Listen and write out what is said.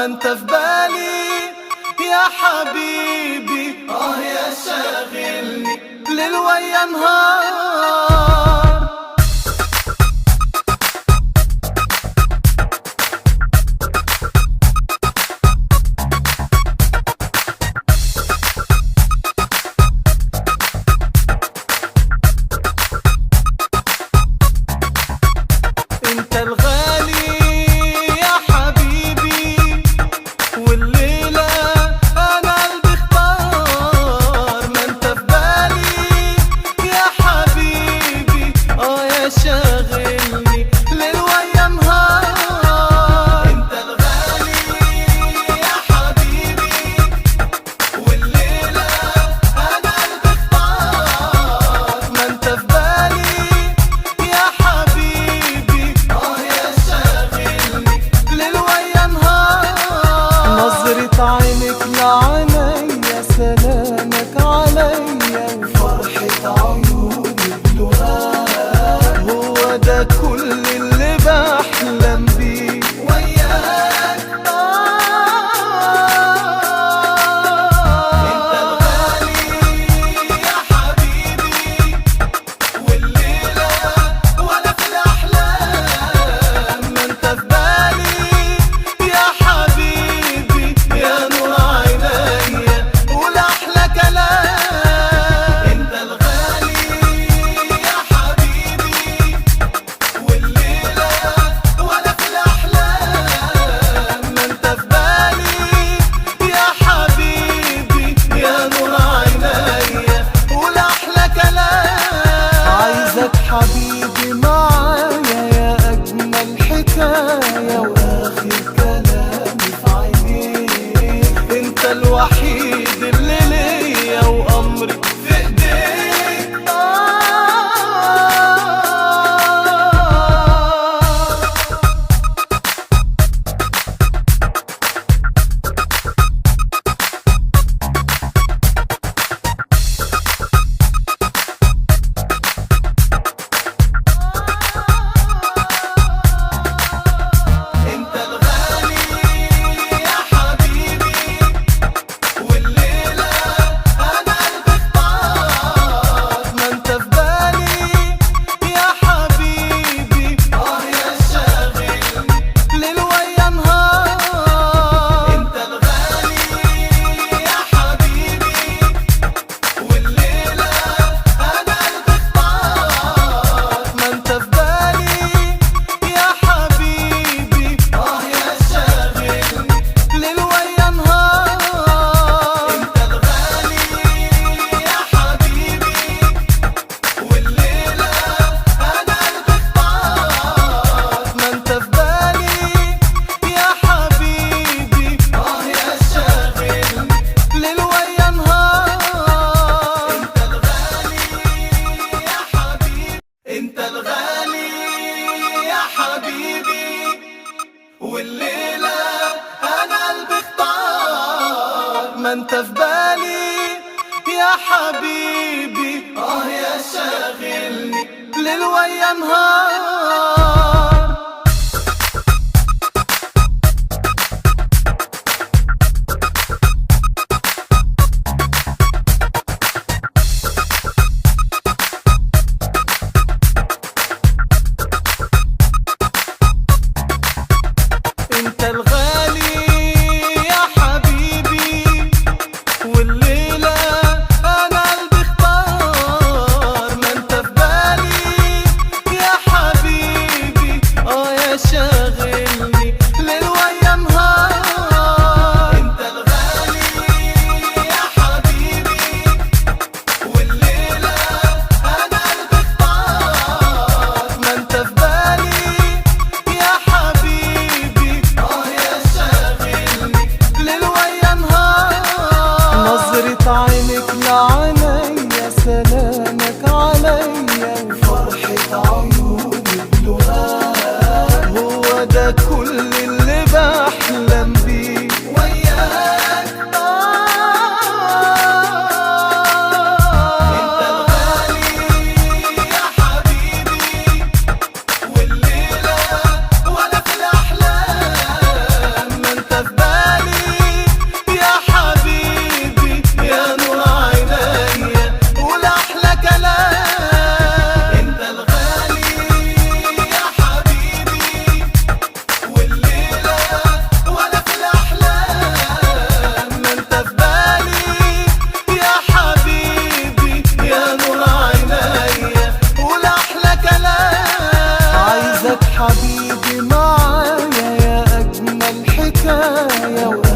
ما انت في بالي يا حبيبي، يا شاغلني ليل ويا نهار. انت الغالي يا حبيبي، والليلة انا قلبي اختار، ما انت في بالي يا حبيبي، يا شاغلني ليل ويا نهار. انت الغالي يا حبيبي، والليلة انا قلبي اختار، ما انت في بالي يا حبيبي، يا شاغلني ليل ويا نهار. نظرة عينك لعينيا، سلامك عليا، وفرحة عيونك لقاك، هو ده كل اللي بحلم بيه وياك. انت الغالي يا حبيبي، والليلة ولا في الأحلام، ما انت في بالي يا حبيبي، يا نور عينيا والأحلى كلام. انت الغالي يا حبيبي، والليلة ولا في الأحلام، ما انت في بالي يا حبيبي، يا نور عينيا والأحلى كلام. عايزك حبيبي معايا، يا أجمل حكاية وآخر كلامي في عينيك، انت الوحيد اللي ليا وأمري في ايديك. انت الغالي يا حبيبي، والليلة انا قلبي اختار، ما انت في بالي يا حبيبي، يا شاغلني ليل ويا نهار. انت الغالي يا حبيبي، والليلة انا قلبي اختار، ما انت في بالي يا حبيبي، يا شاغلني ليل ويا نهار. انت الغالي يا حبيبي، والليلة انا قلبي اختار، ما انت في بالي يا حبيبي، يا شاغلني ليل ويا نهار. انت الغالي يا حبيبي، انت الغالي يا حبيبي، والليلة انا قلبي اختار، ما انت في بالي يا حبيبي، يا شاغلني ليل ويا نهار. انت الغالي يا حبيبي، والليلة انا قلبي اختار، ما انت في بالي يا حبيبي، معايا